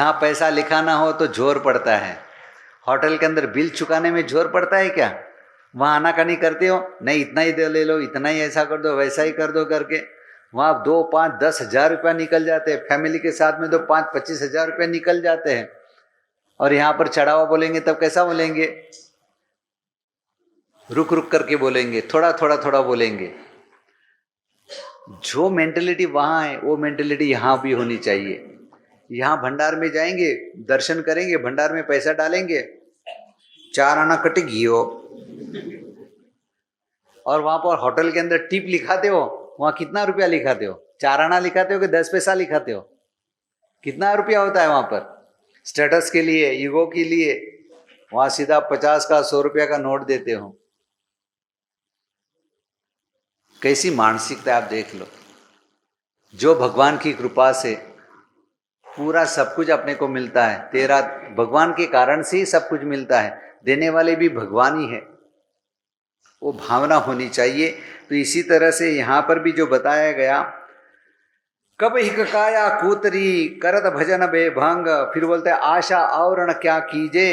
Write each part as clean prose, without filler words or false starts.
यहाँ पैसा लिखाना हो तो जोर पड़ता है, होटल के अंदर बिल चुकाने में जोर पड़ता है क्या? वहाँ आनाकानी करते हो, नहीं इतना ही दे ले लो, इतना ही ऐसा कर दो, वैसा ही कर दो करके वहाँ 2, 5, 10,000 रुपया निकल जाते हैं। फैमिली के साथ में तो 5-25 हज़ार रुपये निकल जाते हैं। और यहाँ पर चढ़ा हुआ बोलेंगे तब कैसा बोलेंगे? रुक रुक करके बोलेंगे, थोड़ा थोड़ा थोड़ा बोलेंगे। जो मेंटेलिटी वहाँ है वो मेंटेलिटी यहाँ भी होनी चाहिए। यहाँ भंडार में जाएंगे, दर्शन करेंगे, भंडार में पैसा डालेंगे, 4 आना कटेगी हो। और वहाँ पर होटल के अंदर टिप लिखाते हो, वहाँ कितना रुपया लिखाते हो? 4 आना लिखाते हो कि 10 पैसा लिखाते हो? कितना रुपया होता है वहाँ पर? स्टेटस के लिए, ईगो के लिए वहाँ सीधा 50 का 100 रुपया का नोट देते हो। कैसी मानसिकता आप देख लो। जो भगवान की कृपा से पूरा सब कुछ अपने को मिलता है, तेरा भगवान के कारण से ही सब कुछ मिलता है, देने वाले भी भगवान ही है, वो भावना होनी चाहिए। तो इसी तरह से यहाँ पर भी जो बताया गया, कब ही काया कूतरी करत भजन बेभंग, फिर बोलते हैं आशा आवरण क्या कीजे,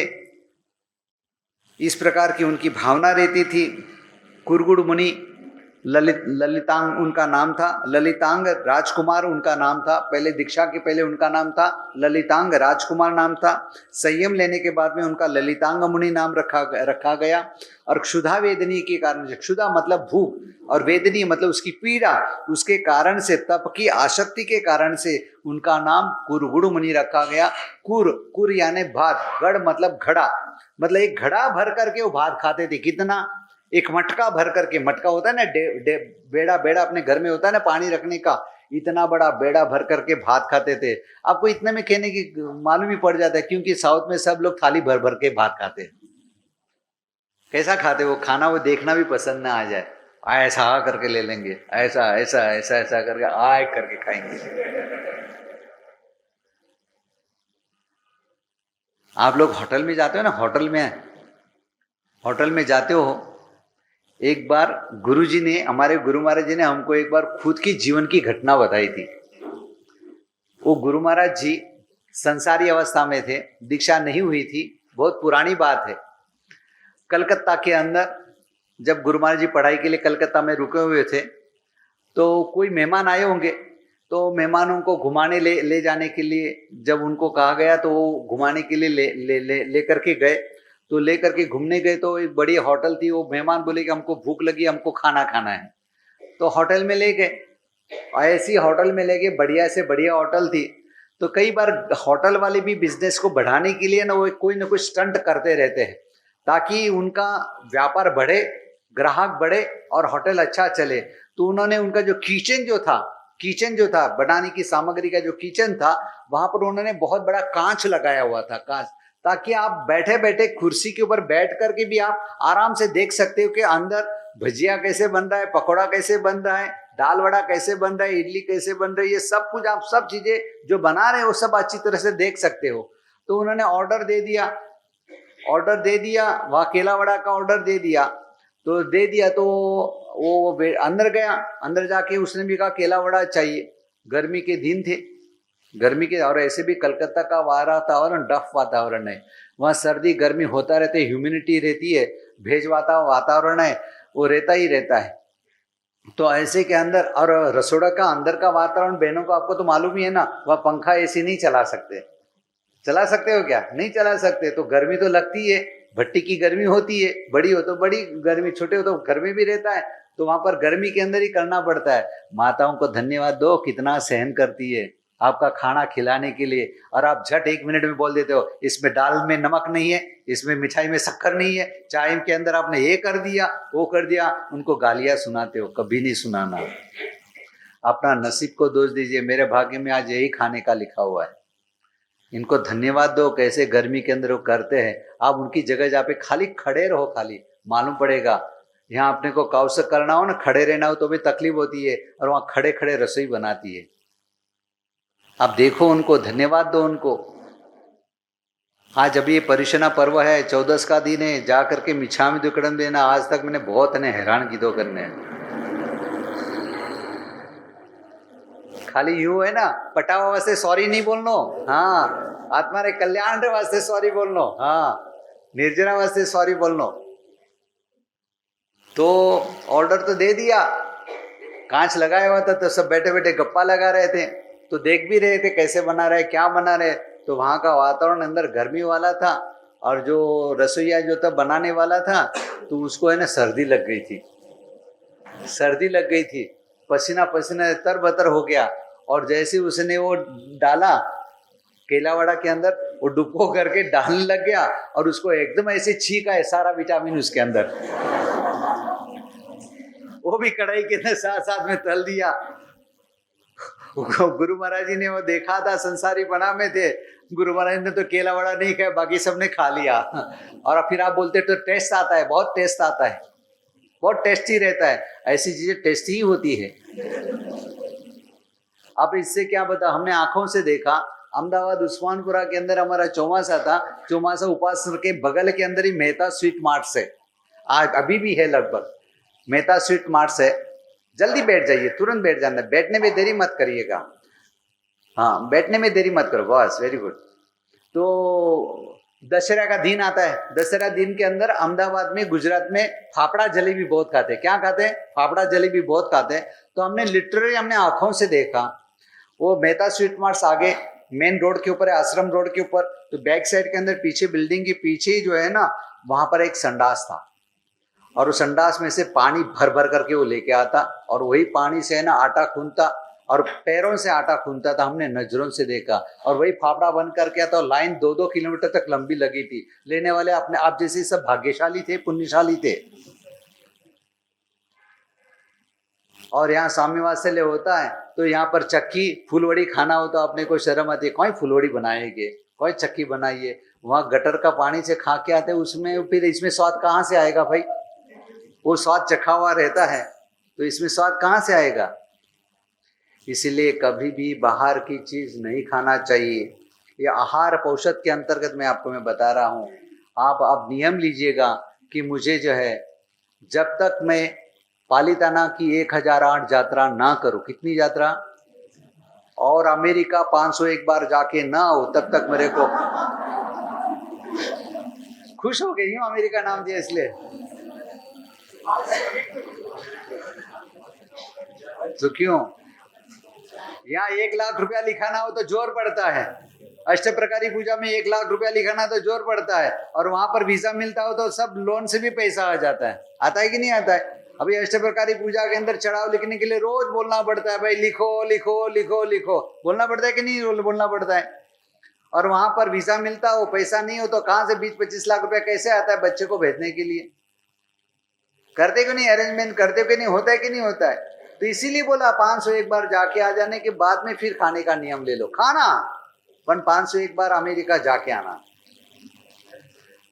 इस प्रकार की उनकी भावना रहती थी। कुरगुड़ मुनि, ललितांग उनका नाम था, ललितांग राजकुमार उनका नाम था। पहले दीक्षा के पहले उनका नाम था ललितांग राजकुमार नाम था। संयम लेने के बाद में उनका ललितांग मुनि नाम रखा गया। और क्षुधा वेदनी के कारण से, क्षुधा मतलब भूख और वेदनी मतलब उसकी पीड़ा, उसके कारण से, तप की आसक्ति के कारण से उनका नाम कुरगुड़ मुनि रखा गया। कुर यानी भात, गढ़ मतलब घड़ा, मतलब एक घड़ा भर करके वो भात खाते थे। कितना? एक मटका भर करके, मटका होता है ना, बेड़ा अपने घर में होता है ना पानी रखने का, इतना बड़ा बेड़ा भर करके भात खाते थे। आपको इतने में कहने की मालूम ही पड़ जाता है, क्योंकि साउथ में सब लोग थाली भर भर के भात खाते हैं। कैसा खाते वो खाना, वो देखना भी पसंद ना आ जाए, ऐसा करके ले लेंगे, ऐसा ऐसा ऐसा ऐसा करके आए करके खाएंगे। आप लोग होटल में जाते हो ना, होटल में जाते हो, एक बार गुरुजी ने, हमारे गुरु महाराज जी ने हमको एक बार खुद की जीवन की घटना बताई थी। वो गुरु महाराज जी संसारी अवस्था में थे, दीक्षा नहीं हुई थी, बहुत पुरानी बात है। कलकत्ता के अंदर जब गुरु महाराज जी पढ़ाई के लिए कलकत्ता में रुके हुए थे, तो कोई मेहमान आए होंगे, तो मेहमानों को घुमाने ले जाने के लिए जब उनको कहा गया, तो वो घुमाने के लिए ले करके गए। तो लेकर के घूमने गए, तो एक बड़ी होटल थी। वो मेहमान बोले कि हमको भूख लगी, हमको खाना खाना है, तो होटल में ले गए। ऐसी होटल में ले गए, बढ़िया से बढ़िया होटल थी। तो कई बार होटल वाले भी बिजनेस को बढ़ाने के लिए ना, वो कोई ना कोई स्टंट करते रहते हैं, ताकि उनका व्यापार बढ़े, ग्राहक बढ़े और होटल अच्छा चले। तो उन्होंने उनका जो किचन जो था बनाने की सामग्री का जो किचन था, वहां पर उन्होंने बहुत बड़ा कांच लगाया हुआ था, कांच, ताकि आप बैठे बैठे कुर्सी के ऊपर बैठ करके भी आप आराम से देख सकते हो कि अंदर भजिया कैसे बन रहा है, पकौड़ा कैसे बन रहा है, दाल वड़ा कैसे बन रहा है, इडली कैसे बन रही है, ये सब कुछ आप सब चीजें जो बना रहे हो सब अच्छी तरह से देख सकते हो। तो उन्होंने ऑर्डर दे दिया, वहाँ केला वड़ा का ऑर्डर दे दिया। तो वो अंदर गया, अंदर जाके उसने भी कहा केला वड़ा चाहिए। गर्मी के दिन थे, गर्मी के, और ऐसे भी कलकत्ता का वातावरण डफ वातावरण है, वहाँ सर्दी गर्मी होता रहता है, ह्यूमिडिटी रहती है, भेज वातावरण है, वो रहता ही रहता है। तो ऐसे के अंदर, और रसोड़ा का अंदर का वातावरण बहनों को आपको तो मालूम ही है ना, वह पंखा एसी नहीं चला सकते हो क्या? नहीं चला सकते। तो गर्मी तो लगती है, भट्टी की गर्मी होती है, बड़ी हो तो बड़ी गर्मी, छोटे हो तो गर्मी भी रहता है। तो वहां पर गर्मी के अंदर ही करना पड़ता है। माताओं को धन्यवाद दो, कितना सहन करती है आपका खाना खिलाने के लिए, और आप झट 1 मिनट में बोल देते हो इसमें दाल में नमक नहीं है, इसमें मिठाई में शक्कर नहीं है, चाय के अंदर आपने ये कर दिया वो कर दिया। उनको गालियां सुनाते हो, कभी नहीं सुनाना। अपना नसीब को दोष दीजिए, मेरे भाग्य में आज यही खाने का लिखा हुआ है। इनको धन्यवाद दो, कैसे गर्मी के अंदर वो करते हैं। आप उनकी जगह जहाँ पे खाली खड़े रहो, खाली मालूम पड़ेगा। यहाँ अपने को कौशल करना हो ना, खड़े रहना हो तो भी तकलीफ होती है, और वहाँ खड़े खड़े रसोई बनाती है। आप देखो उनको, धन्यवाद दो उनको। आज अभी ये परिशना पर्व है, 14 का दिन है, जा करके मिच्छामी दुक्कड़म देना। आज तक मैंने बहुत ने हैरान गिदो करने, खाली यूं है ना, पटावा से सॉरी नहीं बोलनो। हाँ, आत्मा रे कल्याण रे वास्ते सॉरी बोलनो, हाँ निर्जना वास्ते सॉरी बोलनो। तो ऑर्डर तो दे दिया, कांच लगाया हुआ था तो सब बैठे बैठे गप्पा लगा रहे थे, तो देख भी रहे थे कैसे बना रहे क्या बना रहे। तो वहां का वातावरण अंदर गर्मी वाला था, और जो रसोईया जो था बनाने वाला था, तो उसको है ना सर्दी लग गई थी, सर्दी लग गई थी, पसीना पसीना तरबतर हो गया। और जैसे उसने वो डाला केलावड़ा के अंदर, वो डुबो करके डालने लग गया, और उसको एकदम ऐसे छींका है सारा विटामिन उसके अंदर, वो भी कढ़ाई के अंदर साथ साथ में तल दिया। गुरु महाराज जी ने वो देखा था, संसारी बना में थे, गुरु महाराज ने तो केला वड़ा नहीं खाया, बाकी सबने खा लिया। और फिर आप बोलते तो टेस्ट आता है, बहुत टेस्ट आता है, बहुत टेस्टी रहता है। ऐसी चीजें टेस्टी ही होती है। अब इससे क्या बता, हमने आंखों से देखा, अहमदाबाद उस्मानपुरा के अंदर हमारा चौमासा था, चौमासा उपासना के बगल के अंदर ही मेहता स्वीट मार्ट है, आज अभी भी है लगभग, मेहता स्वीट मार्ट है। जल्दी बैठ जाइए, तुरंत बैठ जाना, बैठने में देरी मत करिएगा, हाँ बैठने में देरी मत करो, बस वेरी गुड। तो दशहरा का दिन आता है, दशहरा दिन के अंदर अहमदाबाद में, गुजरात में फाफड़ा जलेबी बहुत खाते हैं। क्या खाते हैं? फाफड़ा जलेबी बहुत खाते हैं। तो हमने लिटरली हमने आंखों से देखा, वो मेहता स्वीट मार्ट्स आगे मेन रोड के ऊपर है, आश्रम रोड के ऊपर, तो बैक साइड के अंदर पीछे बिल्डिंग के पीछे ही जो है ना, वहां पर एक संडास था, और उस संडास में से पानी भर भर करके वो लेके आता, और वही पानी से है ना आटा खूंदता, और पैरों से आटा खूंदता था, हमने नजरों से देखा। और वही फाफड़ा बन करके आता, लाइन 2-2 किलोमीटर तक लंबी लगी थी। लेने वाले अपने आप जैसे सब भाग्यशाली थे, पुण्यशाली थे। और यहाँ स्वामी वात्सल्य होता है तो यहाँ पर चक्की फुलवड़ी खाना हो तो अपने को शर्म आती है, कोई फुलवड़ी बनाएंगे, कोई चक्की बनाइए। वहाँ गटर का पानी से खा के आते, उसमें फिर इसमें स्वाद कहाँ से आएगा भाई? वो स्वाद चखा हुआ रहता है, तो इसमें स्वाद कहाँ से आएगा? इसलिए कभी भी बाहर की चीज नहीं खाना चाहिए। ये आहार पोषक के अंतर्गत मैं आपको मैं बता रहा हूँ। आप नियम लीजिएगा कि मुझे जो है, जब तक मैं पालिताना की 1008 यात्रा ना करूं, कितनी यात्रा, और अमेरिका 501 बार जाके ना हो, तब तक मेरे को खुश हो गई हूँ, अमेरिका नाम दिया इसलिए। तो क्यों? यहाँ 1 लाख रुपया लिखाना हो तो जोर पड़ता है, अष्ट प्रकारी पूजा में 1 लाख रुपया लिखाना तो जोर पड़ता है, और वहां पर वीजा मिलता हो तो सब लोन से भी पैसा आ जाता है। आता है कि नहीं आता है? अभी अष्ट प्रकारी पूजा के अंदर चढ़ाव लिखने के लिए रोज बोलना पड़ता है, भाई लिखो लिखो लिखो लिखो, बोलना पड़ता है कि नहीं बोलना पड़ता है? और वहां पर वीजा मिलता हो, पैसा नहीं हो, तो कहां से 20-25 लाख रुपया कैसे आता है बच्चे को भेजने के लिए? करते क्यों नहीं अरेंजमेंट, करते क्यों नहीं? होता है कि नहीं होता है? तो इसीलिए बोला 501 बार जाके आ जाने के बाद में फिर खाने का नियम ले लो, खाना पर 501 बार अमेरिका जाके आना।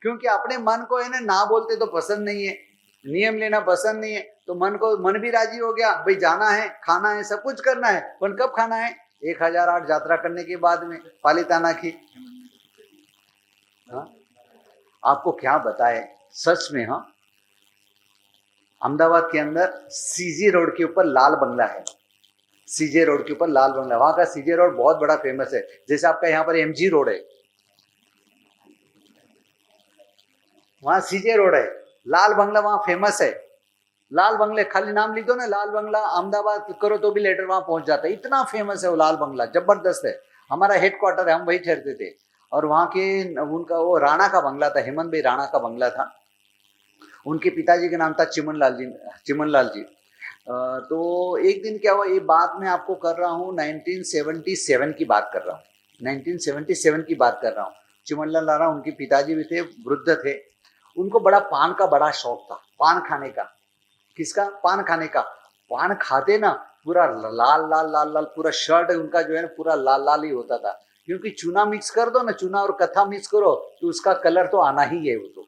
क्योंकि अपने मन को है ना बोलते तो पसंद नहीं है, नियम लेना पसंद नहीं है, तो मन भी राजी हो गया, भाई जाना है, खाना है, सब कुछ करना है, पर कब खाना है? 1008 यात्रा करने के बाद में, पालिताना की। हाँ आपको क्या बताए सच में। हाँ अहमदाबाद के अंदर सीजे रोड के ऊपर लाल बंगला है, सीजे रोड के ऊपर लाल बंगला, वहां का सीजे रोड बहुत बड़ा फेमस है। जैसे आपका यहाँ पर एमजी रोड है, वहां सीजे रोड है, लाल बंगला वहां फेमस है। लाल बंगले खाली नाम लिख दो ना, लाल बंगला अहमदाबाद करो तो भी लेटर वहां पहुंच जाता है, इतना फेमस है वो लाल बंगला, जबरदस्त है। हमारा हेडक्वार्टर है, हम वही ठहरते थे। और वहां के उनका वो राणा का बंगला था, हेमंत भाई राणा का बंगला था। उनके पिताजी का नाम था चिमनलाल जी। तो एक दिन क्या हुआ, ये बात मैं आपको कर रहा हूँ 1977 की बात कर रहा हूँ, 1977 की बात कर रहा हूँ। चिमनलाल राणा उनके पिताजी भी थे, वृद्ध थे, उनको बड़ा पान का बड़ा शौक था, पान खाने का। किसका? पान खाने का। पान खाते ना पूरा लाल लाल लाल लाल, पूरा शर्ट उनका जो है ना पूरा लाल लाल ही होता था। क्योंकि चूना मिक्स कर दो ना, चूना और कथा मिक्स करो तो उसका कलर तो आना ही है, वो तो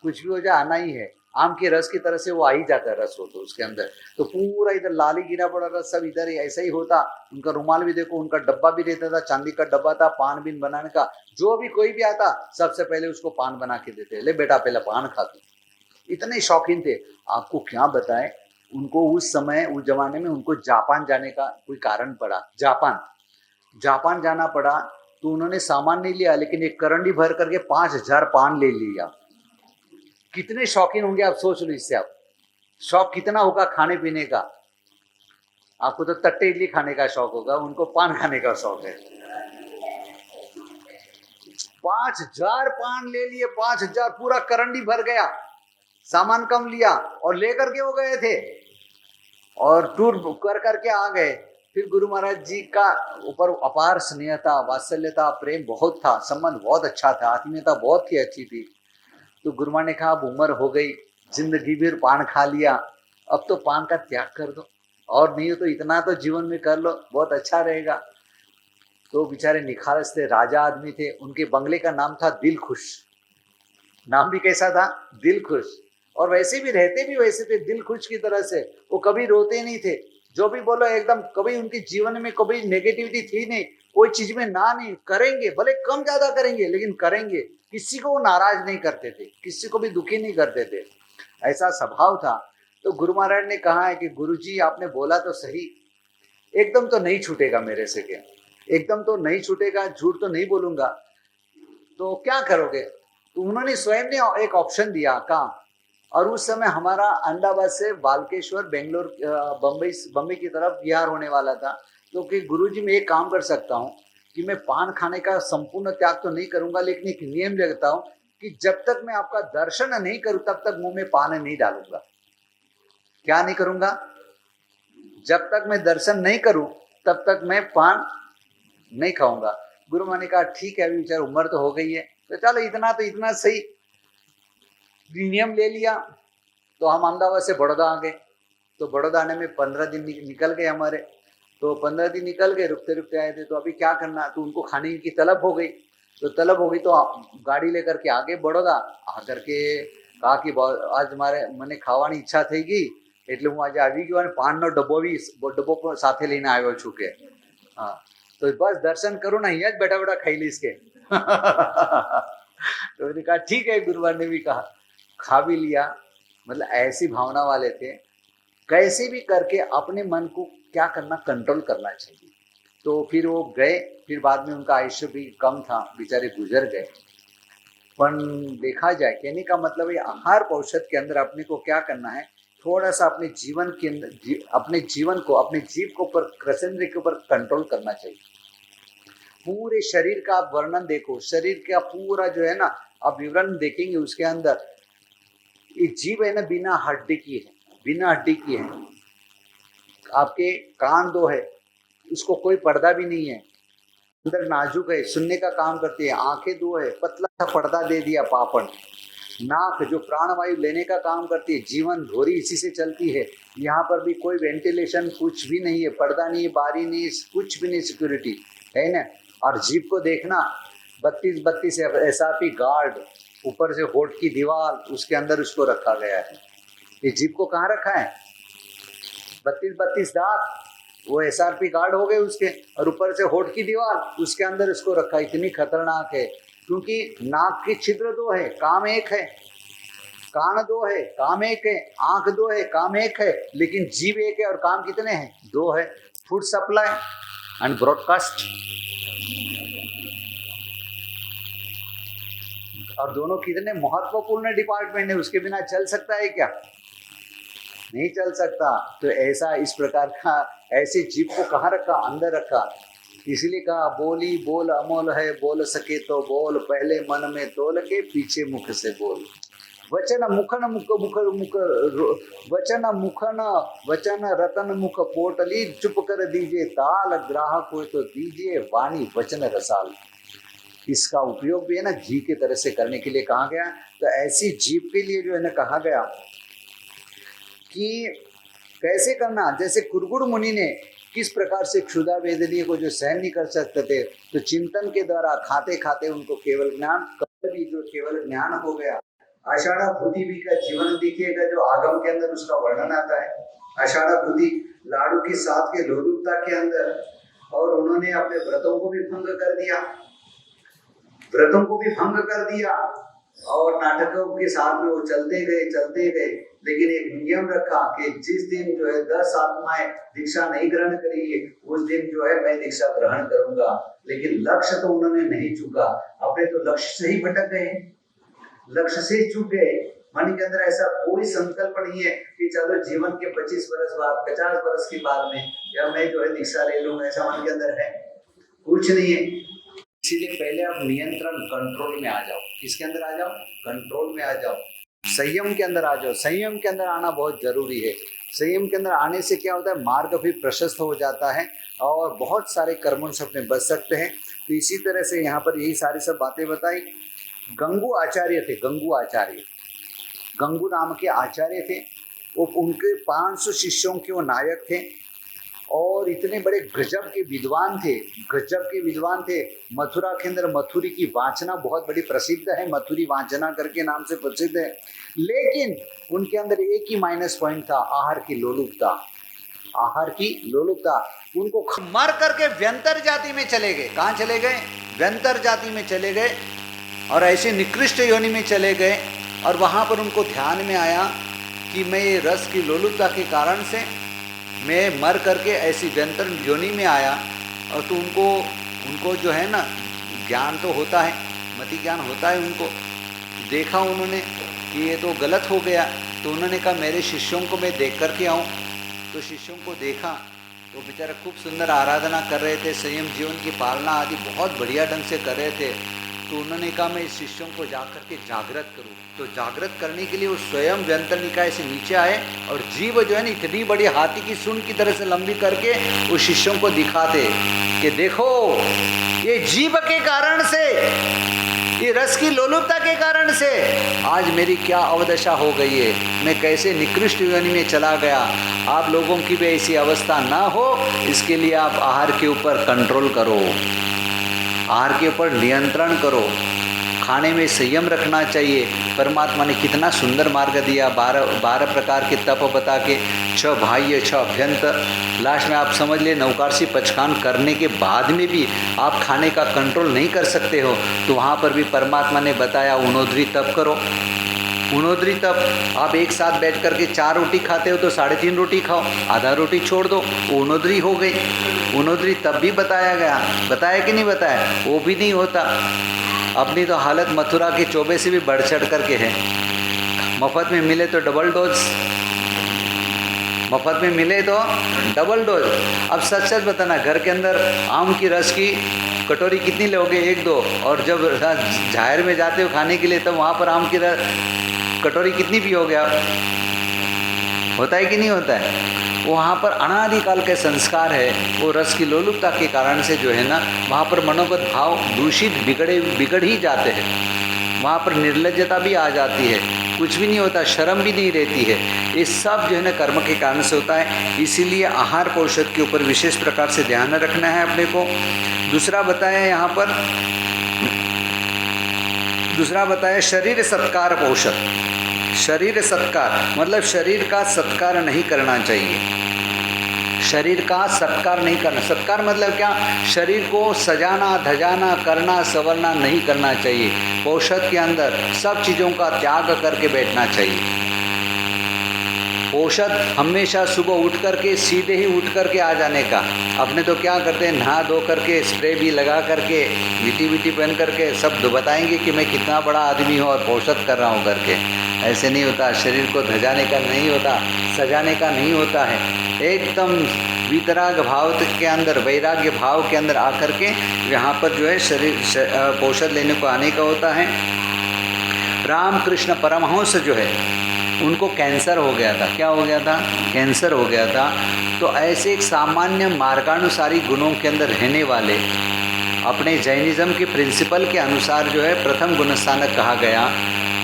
कुछ भी हो जाए आना ही है। आम के रस की तरह से वो आ ही जाता है रस, हो तो उसके अंदर तो पूरा इधर लाल ही गिरा पड़ा रस, सब इधर ही ऐसा ही होता। उनका रुमाल भी देखो, उनका डब्बा भी रहता था, चांदी का डब्बा था पान बीन बनाने का। जो भी कोई भी आता सबसे पहले उसको पान बना के देते, ले बेटा पहले पान खा तू। इतने शौकीन थे, आपको क्या बताएं। उनको उस समय, उस जमाने में उनको जापान जाने का कोई कारण पड़ा, जापान जाना पड़ा। तो उन्होंने सामान नहीं लिया, लेकिन एक करंडी भर करके 5000 पान ले लिया। कितने शौकीन होंगे आप सोच लो, इससे आप शौक कितना होगा खाने पीने का। आपको तो तट्टे इडली खाने का शौक होगा, उनको पान खाने का शौक है। 5000 पान ले लिए, 5000 पूरा करंडी भर गया, सामान कम लिया और लेकर के वो गए थे और टूर कर करके आ गए। फिर गुरु महाराज जी का ऊपर अपार स्नेह था, वात्सल्य था, प्रेम बहुत था, संबंध बहुत अच्छा था, आत्मीयता बहुत ही अच्छी थी। तो गुरु महाराज ने कहा अब उम्र हो गई, जिंदगी भर पान खा लिया, अब तो पान का त्याग कर दो, और नहीं हो तो इतना तो जीवन में कर लो, बहुत अच्छा रहेगा। तो बेचारे निखालस थे, राजा आदमी थे, उनके बंगले का नाम था दिल खुश। नाम भी कैसा था? दिल खुश। और वैसे भी रहते भी वैसे थे, दिल खुश की तरह से। वो कभी रोते नहीं थे, जो भी बोलो एकदम, कभी उनके जीवन में कभी नेगेटिविटी थी नहीं, कोई चीज में ना नहीं, करेंगे, भले कम ज्यादा करेंगे लेकिन करेंगे। किसी को नाराज नहीं करते थे, किसी को भी दुखी नहीं करते थे, ऐसा स्वभाव था। तो गुरु महाराज ने कहा है कि गुरुजी आपने बोला तो सही, एकदम तो नहीं छूटेगा मेरे से, क्या एकदम तो नहीं छूटेगा, झूठ तो नहीं बोलूंगा, तो क्या करोगे? तो उन्होंने स्वयं ने एक ऑप्शन दिया, कहा, और उस समय हमारा अहमदाबाद से बालकेश्वर, बेंगलोर, बम्बई की तरफ बिहार होने वाला था। तो कि गुरुजी मैं एक काम कर सकता हूँ कि मैं पान खाने का संपूर्ण त्याग तो नहीं करूंगा, लेकिन एक नियम रखता हूँ कि जब तक मैं आपका दर्शन नहीं करूं तब तक मुंह में पान नहीं डालूंगा। क्या नहीं करूंगा? जब तक मैं दर्शन नहीं करूं तब तक मैं पान नहीं खाऊंगा। गुरु महाराज ने कहा ठीक है, अभी बेचार उम्र तो हो गई है, तो चलो इतना सही, नियम ले लिया। तो हम अहमदाबाद से बड़ौदा आ गए। तो बड़ौदा आने में 15 दिन निकल गए हमारे। तो 15 दिन निकल गए, रुकते रुकते आए थे। तो अभी क्या करना, तो उनको खाने की तलब हो गई। तो तलब हो गई तो गाड़ी लेकर के आगे बड़ौदा आकर के कहा कि आज मारे મને ખાવાની ઈચ્છા થઈ ગઈ, એટલે હું આજે આવી ગયો અને પાનનો ડબ્બો પણ સાથે લઈને આવ્યો છું કે हाँ, तो बस दर्शन करो ना, यहाँ बैठा बैठा खाई ली इसके। तो मैंने कहा ठीक है, गुरुवार ने भी कहा, खा भी लिया। मतलब ऐसी भावना वाले थे, कैसे भी करके अपने मन को क्या करना, कंट्रोल करना चाहिए। तो फिर वो गए, फिर बाद में उनका आयुष्य भी कम था, बेचारे गुजर गए। पर देखा जाए, कहने का मतलब ये आहार औषध के अंदर अपने को क्या करना है, थोड़ा सा अपने जीवन के अंदर, अपने जीवन को, अपने जीव को ऊपर, कृष्ण के ऊपर कंट्रोल करना चाहिए। पूरे शरीर का आप वर्णन देखो, शरीर का पूरा जो है ना, आप विवरण देखेंगे उसके अंदर, ये जीव है ना बिना हड्डी की है, बिना हड्डी की है। आपके कान 2 है, उसको कोई पर्दा भी नहीं है, अंदर नाजुक है, सुनने का काम करती है। आंखें 2 है, पतला सा पर्दा दे दिया पापड़। नाक जो प्राणवायु लेने का काम करती है, जीवन धोरी इसी से चलती है। यहाँ पर भी कोई वेंटिलेशन कुछ भी नहीं है, पर्दा नहीं, बारी नहीं, कुछ भी नहीं, सिक्योरिटी है ना। और जीभ को देखना, 32 SRP गार्ड, ऊपर से होठ की दीवार, उसके अंदर उसको रखा गया है। ये जीभ को कहाँ रखा है? 32 दांत, वो SRP गार्ड हो गए उसके, और ऊपर से होठ की दीवार, उसके अंदर उसको रखा। इतनी खतरनाक है, क्योंकि नाक की छिद्र 2 है, काम 1 है, कान 2 है, काम 1 है, आंख 2 है, काम 1 है, लेकिन जीव 1 है और काम कितने हैं? 2 है। फूड सप्लाई एंड ब्रॉडकास्ट, और दोनों कितने महत्वपूर्ण डिपार्टमेंट है, उसके बिना चल सकता है क्या? नहीं चल सकता। तो ऐसा, इस प्रकार का, ऐसे जीव को कहाँ रखा? अंदर रखा। इसलिए कहा, बोली बोल अमोल है, बोल सके तो बोल, पहले मन में तोल के पीछे मुख से बोल। वचन मुखन मुख मुख मुख वचन मुखन वचन रतन मुख पोटली, चुप कर दीजिए ताल, ग्राहक हो तो दीजिए वाणी वचन रसाल। इसका उपयोग भी है ना घी की तरह से करने के लिए कहा गया। तो ऐसी जीव के लिए जो है ना कहा गया कि कैसे करना। जैसे कुरकुड़ मुनि ने किस प्रकार से क्षुधा वेदनीय को जो सहन नहीं कर सकते थे, तो चिंतन के द्वारा खाते खाते उनको केवल ज्ञान, कभी जो केवल ज्ञान हो गया। आषाढ़ा बुद्धि भी का जीवन देखिएगा, जो आगम के अंदर उसका वर्णन आता है। आषाढ़ा बुद्धि लाड़ू की साथ के लोलुपता के अंदर, और उन्होंने अपने व्रतों को भी भंग कर दिया, व्रतों को भी भंग कर दिया। और नाटकों के साथ में वो चलते गए, लेकिन एक नियम रखा कि जिस दिन जो है 10 आत्माएं दीक्षा नहीं ग्रहण करेंगी उस दिन जो है मैं दीक्षा ग्रहण करूंगा। लेकिन लक्ष्य तो उन्होंने नहीं चूका, अपने तो लक्ष्य से ही भटक गए, लक्ष्य से चूक गए। मन के अंदर ऐसा कोई संकल्प नहीं है कि चलो जीवन के 25 वर्ष बाद 50 वर्ष के बाद में या मैं जो है दीक्षा ले लूंगा, ऐसा मन के अंदर है कुछ नहीं है। इसीलिए पहले आप नियंत्रण कंट्रोल में आ जाओ। किसके अंदर आ जाओ? कंट्रोल में आ जाओ, संयम के अंदर आ जाओ। संयम के अंदर आना बहुत जरूरी है। संयम के अंदर आने से क्या होता है, मार्ग भी प्रशस्त हो जाता है और बहुत सारे कर्मों से अपने बच सकते हैं। तो इसी तरह से यहाँ पर यही सारी सब बातें बताई। गंगू आचार्य थे, गंगू आचार्य, गंगू नाम के आचार्य थे। वो उनके 500 शिष्यों के वो नायक थे और इतने बड़े गजब के विद्वान थे, गजब के विद्वान थे। मथुरा के अंदर मथुरी की वाचना बहुत बड़ी प्रसिद्ध है, मथुरी वाचना करके नाम से प्रसिद्ध है। लेकिन उनके अंदर एक ही माइनस पॉइंट था, आहार की लोलुपता, आहार की लोलुपता। उनको मर करके व्यंतर जाति में चले गए। कहाँ चले गए? व्यंतर जाति में चले गए और ऐसे निकृष्ट योनि में चले गए। और वहाँ पर उनको ध्यान में आया कि मैं ये रस की लोलुपता के कारण से मैं मर करके ऐसी व्यंतर योनि में आया। और तो उनको जो है ना ज्ञान तो होता है, मति ज्ञान होता है। उनको देखा उन्होंने कि ये तो गलत हो गया, तो उन्होंने कहा मेरे शिष्यों को मैं देख करके आऊँ। तो शिष्यों को देखा तो बेचारा खूब सुंदर आराधना कर रहे थे, संयम जीवन की पालना आदि बहुत बढ़िया ढंग से कर रहे थे। तो उन्होंने कहा मैं इस शिष्यों को जाकर के जागृत करूं। तो जागृत करने के लिए वो स्वयं व्यंतर निकाय से नीचे आए और जीव जो है ना इतनी बड़ी हाथी की सूंड की तरह से लंबी करके उस शिष्यों को दिखाते कि देखो ये जीव के कारण से, ये रस की लोलुपता के कारण से आज मेरी क्या अवदशा हो गई है, मैं कैसे निकृष्ट योनि में चला गया। आप लोगों की भी ऐसी अवस्था ना हो, इसके लिए आप आहार के ऊपर कंट्रोल करो, आहार के ऊपर नियंत्रण करो, खाने में संयम रखना चाहिए। परमात्मा ने कितना सुंदर मार्ग दिया, 12 प्रकार के तप बता के, 6 बाह्य 6 अभ्यंतर। लास्ट में आप समझ ले नौकारसी पचखान करने के बाद में भी आप खाने का कंट्रोल नहीं कर सकते हो, तो वहाँ पर भी परमात्मा ने बताया उनोद्री तप करो। उनोद्री तप, आप एक साथ बैठ करके 4 रोटी खाते हो तो 3.5 रोटी खाओ, आधा रोटी छोड़ दो, उनोद्री हो गई। उनोद्री तब भी बताया गया, बताया कि नहीं बताया? वो भी नहीं होता। अपनी तो हालत मथुरा के चौबे से भी बढ़ चढ़ करके है। मफत में मिले तो डबल डोज, मफत में मिले तो डबल डोज। अब सच सच बताना, घर के अंदर आम की रस की कटोरी कितनी लोगे? 1-2। और जब जाहिर में जाते हो खाने के लिए तब वहाँ पर आम की कटोरी कितनी पियोगे आप? होता है कि नहीं होता है? वहाँ पर अनादिकाल के संस्कार है, वो रस की लोलुपता के कारण से जो है ना वहाँ पर मनोगत भाव दूषित बिगड़ ही जाते हैं। वहाँ पर निर्लज्जता भी आ जाती है, कुछ भी नहीं होता, शर्म भी नहीं रहती है। ये सब जो है ना कर्म के कारण से होता है। इसीलिए आहार पोषक के ऊपर विशेष प्रकार से ध्यान रखना है अपने को। दूसरा बताया यहाँ पर, दूसरा बताया शरीर सत्कार पोषक। शरीर सत्कार मतलब शरीर का सत्कार नहीं करना चाहिए, शरीर का सत्कार नहीं करना। सत्कार मतलब क्या? शरीर को सजाना धजाना करना संवरना नहीं करना चाहिए। पोषक के अंदर सब चीज़ों का त्याग करके बैठना चाहिए। औषध हमेशा सुबह उठ करके सीधे ही उठ करके आ जाने का। अपने तो क्या करते हैं, नहा धो करके स्प्रे भी लगा करके विटी पहन करके सब बताएंगे कि मैं कितना बड़ा आदमी हूँ और औषध कर रहा हूँ करके। ऐसे नहीं होता। शरीर को धजाने का नहीं होता, सजाने का नहीं होता है। एकदम वितराग भाव के अंदर, वैराग्य भाव के अंदर आकर के यहाँ पर जो है शरीर औषध लेने को आने का होता है। रामकृष्ण परमहंस जो है उनको कैंसर हो गया था। क्या हो गया था? कैंसर हो गया था। तो ऐसे एक सामान्य मार्गानुसारी गुणों के अंदर रहने वाले, अपने जैनिज़्म के प्रिंसिपल के अनुसार जो है प्रथम गुणस्थानक कहा गया।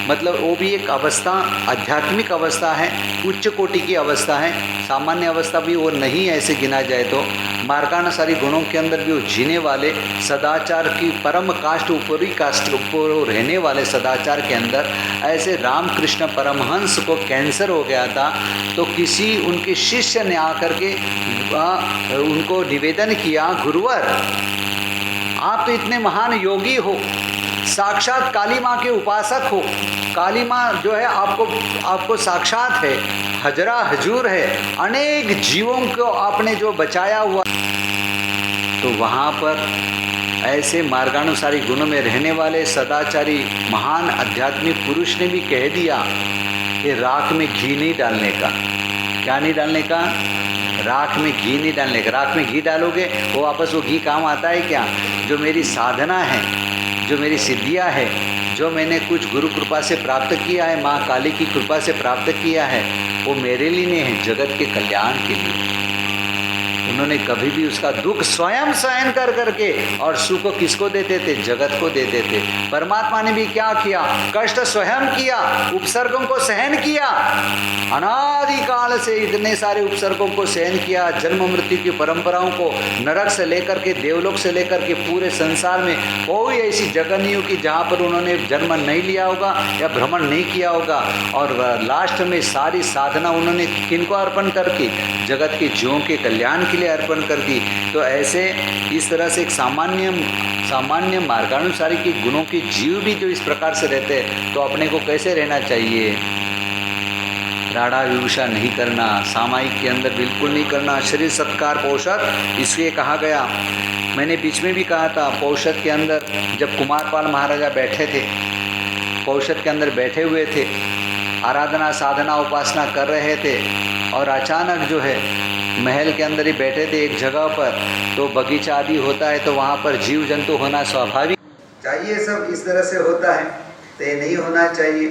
मतलब वो भी एक अवस्था, आध्यात्मिक अवस्था है, उच्च कोटि की अवस्था है। सामान्य अवस्था भी वो नहीं ऐसे गिना जाए तो। मार्गानुसारी गुणों के अंदर भी वो जीने वाले, सदाचार की परम काष्ठ ऊपरी काष्ठ ऊपर रहने वाले सदाचार के अंदर। ऐसे रामकृष्ण परमहंस को कैंसर हो गया था। तो किसी उनके शिष्य ने आकर के उनको निवेदन किया, गुरुवर आप तो इतने महान योगी हो, साक्षात काली माँ के उपासक हो, काली माँ जो है आपको साक्षात है, हजरा हजूर है, अनेक जीवों को आपने जो बचाया हुआ, तो वहाँ पर ऐसे मार्गानुसारी गुणों में रहने वाले सदाचारी महान आध्यात्मिक पुरुष ने भी कह दिया कि राख में घी नहीं डालने का। क्या नहीं डालने का? राख में घी नहीं डालने का। राख में घी डालोगे वो वापस वो घी काम आता है क्या? जो मेरी साधना है, जो मेरी सिद्धियां है, जो मैंने कुछ गुरु कृपा से प्राप्त किया है, माँ काली की कृपा से प्राप्त किया है, वो मेरे लिए नहीं है, जगत के कल्याण के लिए। उन्होंने कभी भी उसका दुख स्वयं सहन कर करके और सुख को किसको देते थे? जगत को देते थे। परमात्मा ने भी क्या किया? कष्ट स्वयं किया, उपसर्गों को सहन किया, अनादिकाल से इतने सारे उपसर्गों को सहन किया, जन्म मृत्यु की परंपराओं को, नरक से लेकर के देवलोक से लेकर के पूरे संसार में कोई ऐसी जगह नहीं होगी जहाँ पर उन्होंने जन्म नहीं लिया होगा या भ्रमण नहीं किया होगा। और लास्ट में सारी साधना उन्होंने किनको अर्पण करके? जगत के जीवों के कल्याण के लिए अर्पण कर दी। तो ऐसे इस तरह से एक सामान्य मार्गानुसारी के गुणों के जीव भी जो इस प्रकार से रहते हैं, तो अपने को कैसे रहना चाहिए? राड़ा विभूषा नहीं करना, सामायिक के अंदर बिल्कुल नहीं करना, शरीर सत्कार पौषध इसलिए कहा गया। मैंने बीच में भी कहा था, पौषध के अंदर जब कुमारपाल महाराजा बैठे थे, पौषध के अंदर बैठे हुए थे, आराधना साधना उपासना कर रहे थे, और अचानक जो है महल के अंदर ही बैठे थे एक जगह पर, तो बगीचा आदि होता है तो वहाँ पर जीव जंतु होना स्वाभाविक चाहिए, सब इस तरह से होता है, तो ये नहीं होना चाहिए।